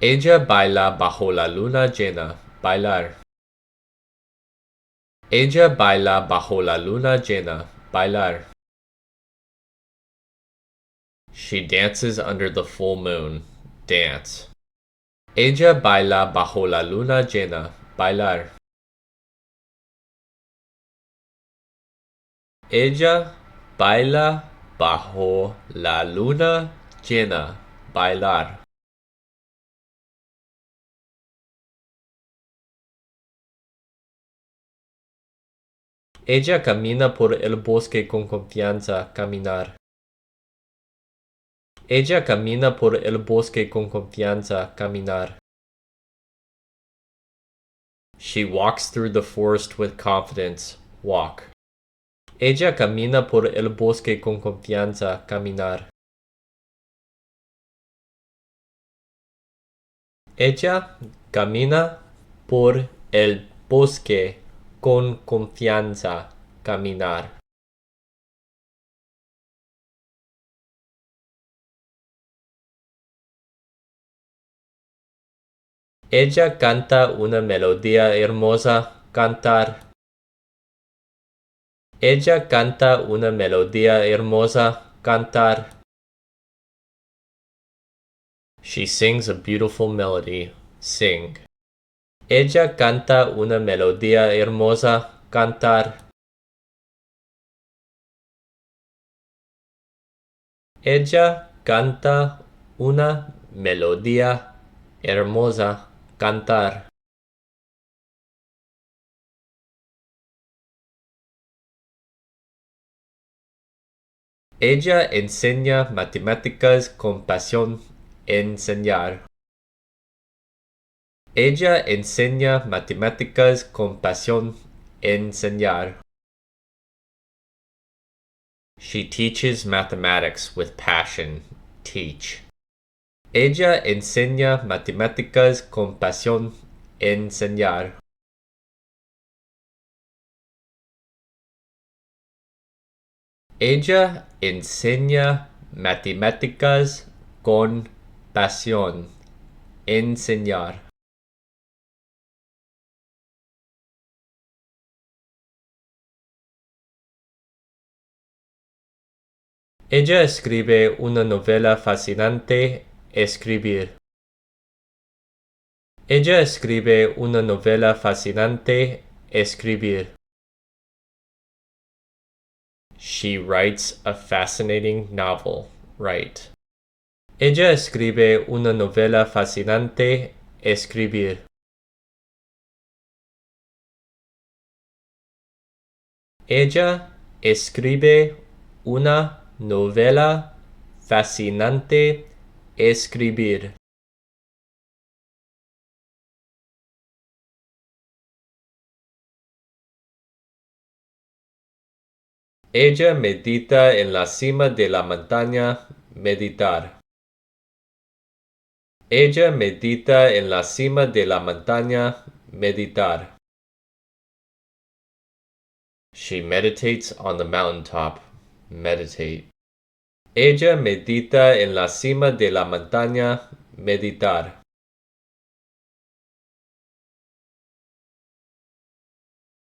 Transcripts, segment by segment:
Ella baila bajo la luna llena. Bailar. Ella baila bajo la luna llena. Bailar. She dances under the full moon. Dance. Ella baila bajo la luna llena. Bailar. Ella baila bajo la luna llena. Bailar. Ella camina por el bosque con confianza. Caminar. Ella camina por el bosque con confianza. Caminar. She walks through the forest with confidence. Walk. Ella camina por el bosque con confianza. Caminar. Ella camina por el bosque con confianza. Caminar. Ella canta una melodía hermosa. Cantar. Ella canta una melodía hermosa. Cantar. She sings a beautiful melody. Sing. Ella canta una melodía hermosa. Cantar. Ella canta una melodía hermosa. Cantar. Ella enseña matemáticas con pasión. Enseñar. Ella enseña matemáticas con pasión. Enseñar. She teaches mathematics with passion. Teach. Ella enseña matemáticas con pasión. Enseñar. Ella enseña matemáticas con pasión. Enseñar. Ella escribe una novela fascinante. Escribir. Ella escribe una novela fascinante. Escribir. She writes a fascinating novel. Write. Ella escribe una novela fascinante. Escribir. Ella escribe una novela fascinante. Escribir. Ella medita en la cima de la montaña. Meditar. Ella medita en la cima de la montaña. Meditar. She meditates on the mountaintop. Meditate. Ella medita en la cima de la montaña. Meditar.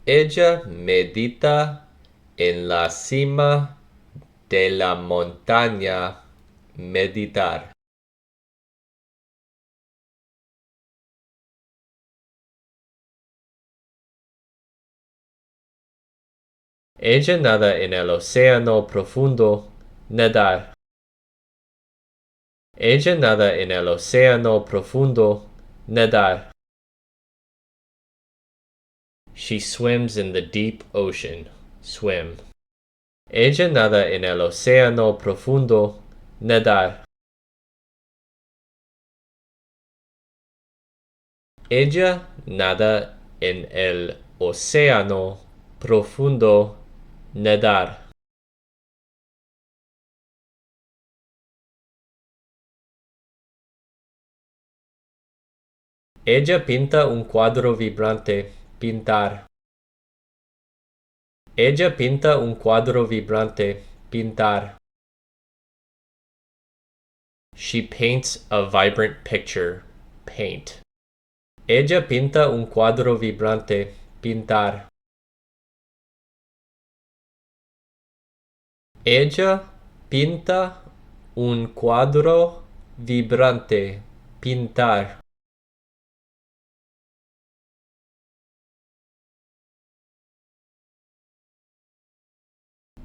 Ella medita en la cima de la montaña. Meditar. Ella nada en el océano profundo. Nadar. Ella nada en el océano profundo. Nadar. She swims in the deep ocean. Swim. Ella nada en el océano profundo. Nadar. Ella nada en el océano profundo. Nadar. Ella pinta un cuadro vibrante. Pintar. Ella pinta un cuadro vibrante. Pintar. She paints a vibrant picture. paint. Ella pinta un cuadro vibrante. Pintar. Ella pinta un cuadro vibrante. Pintar.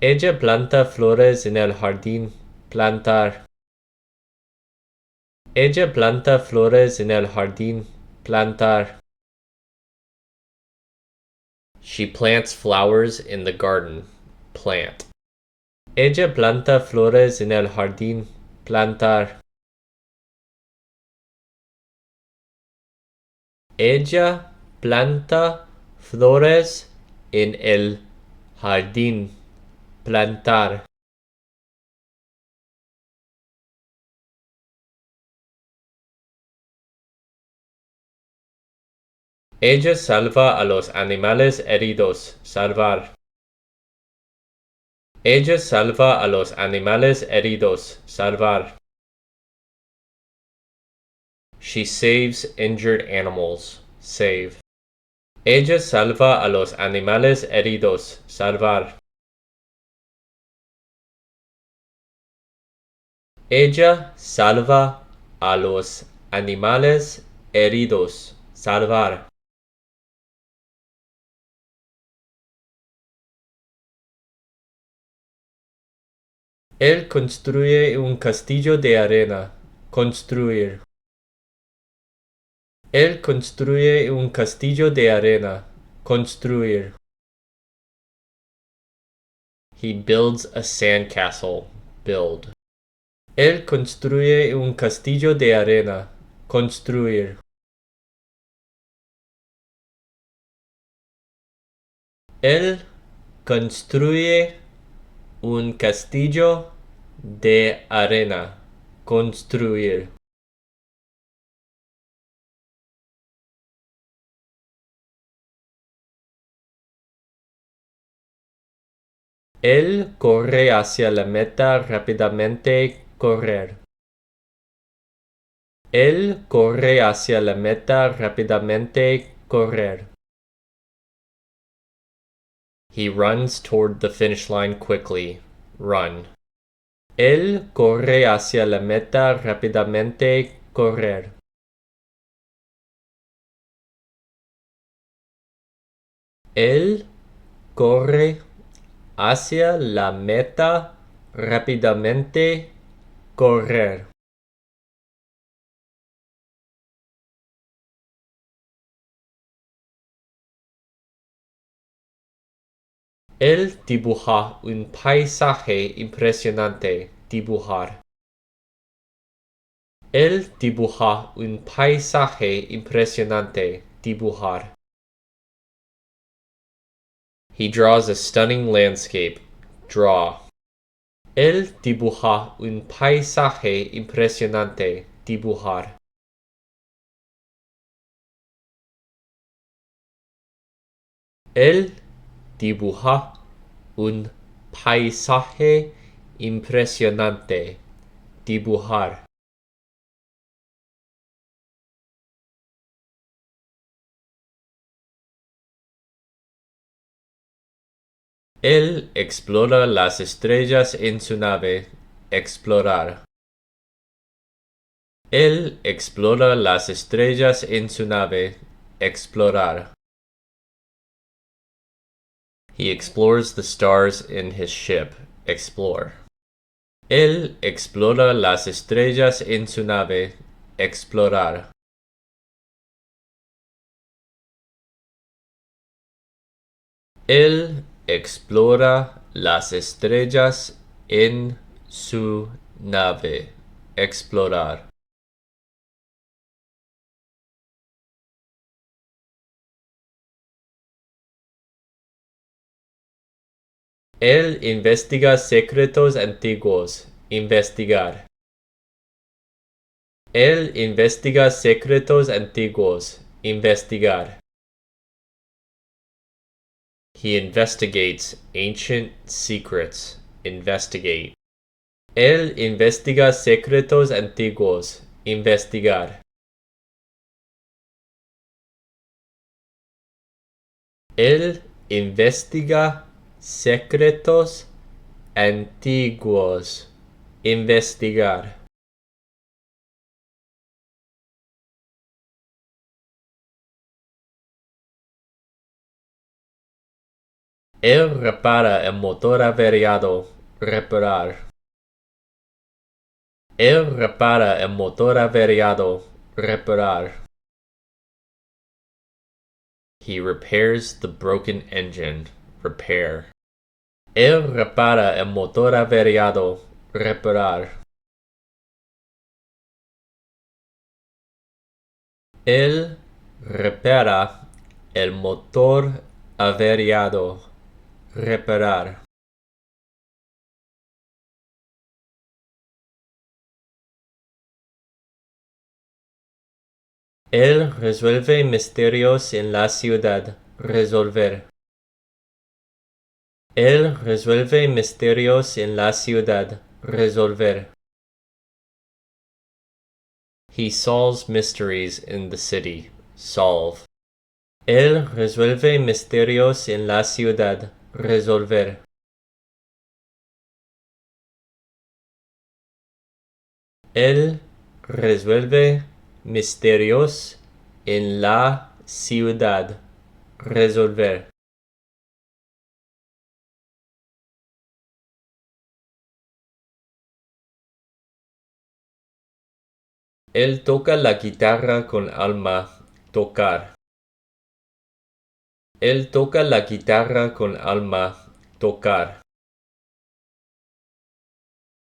Ella planta flores en el jardín. Plantar. Ella planta flores en el jardín. Plantar. She plants flowers in the garden. Plant. Ella planta flores en el jardín. Plantar. Ella planta flores en el jardín. Plantar. Ella salva a los animales heridos. Salvar. Ella salva a los animales heridos. Salvar. She saves injured animals. Save. Ella salva a los animales heridos. Salvar. Ella salva a los animales heridos. Salvar. Él construye un castillo de arena. Construir. Él construye un castillo de arena. Construir. He builds a sandcastle. Build. Él construye un castillo de arena. Construir. Él construye un castillo de arena. Construir. Él corre hacia la meta rápidamente. Correr. Él corre hacia la meta rápidamente. Correr. He runs toward the finish line quickly. Run. Él corre hacia la meta rápidamente. Correr. Él corre hacia la meta rápidamente. Correr. Él dibuja un paisaje impresionante. Dibujar. Él dibuja un paisaje impresionante. Dibujar. He draws a stunning landscape. Draw. Él dibuja un paisaje impresionante. Dibujar. Él dibuja un paisaje impresionante. Dibujar. Él explora las estrellas en su nave. Explorar. Él explora las estrellas en su nave. Explorar. He explores the stars in his ship. Explore. Él explora las estrellas en su nave. Explorar. Él explora las estrellas en su nave. Explorar. Él investiga secretos antiguos. Investigar. Él investiga secretos antiguos. Investigar. He investigates ancient secrets. Investigate. Él investiga secretos antiguos. Investigar. Él investiga secretos antiguos. Investigar. Él repara el motor averiado. Reparar. Él repara el motor averiado. Reparar. He repairs the broken engine. Repair. Él repara el motor averiado. Reparar. Él repara el motor averiado. Reparar. Él resuelve misterios en la ciudad. Resolver. Él resuelve misterios en la ciudad. Resolver. He solves mysteries in the city. Solve. Él resuelve misterios en la ciudad. Resolver. Él resuelve misterios en la ciudad. Resolver. Él toca la guitarra con alma. Tocar. Él toca la guitarra con alma. Tocar.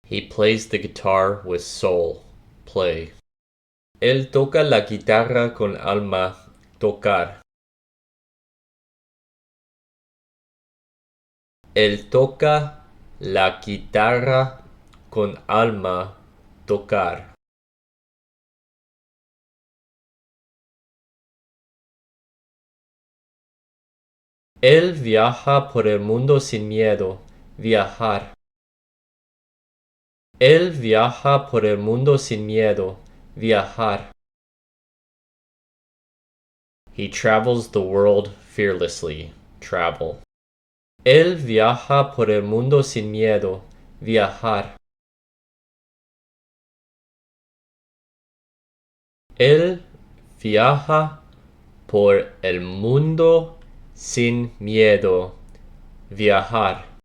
He plays the guitar with soul. Play. Él toca la guitarra con alma. Tocar. Él toca la guitarra con alma. Tocar. Él viaja por el mundo sin miedo. Viajar. Él viaja por el mundo sin miedo. Viajar. He travels the world fearlessly. Travel. Él viaja por el mundo sin miedo. Viajar. Él viaja por el mundo sin miedo. Viajar.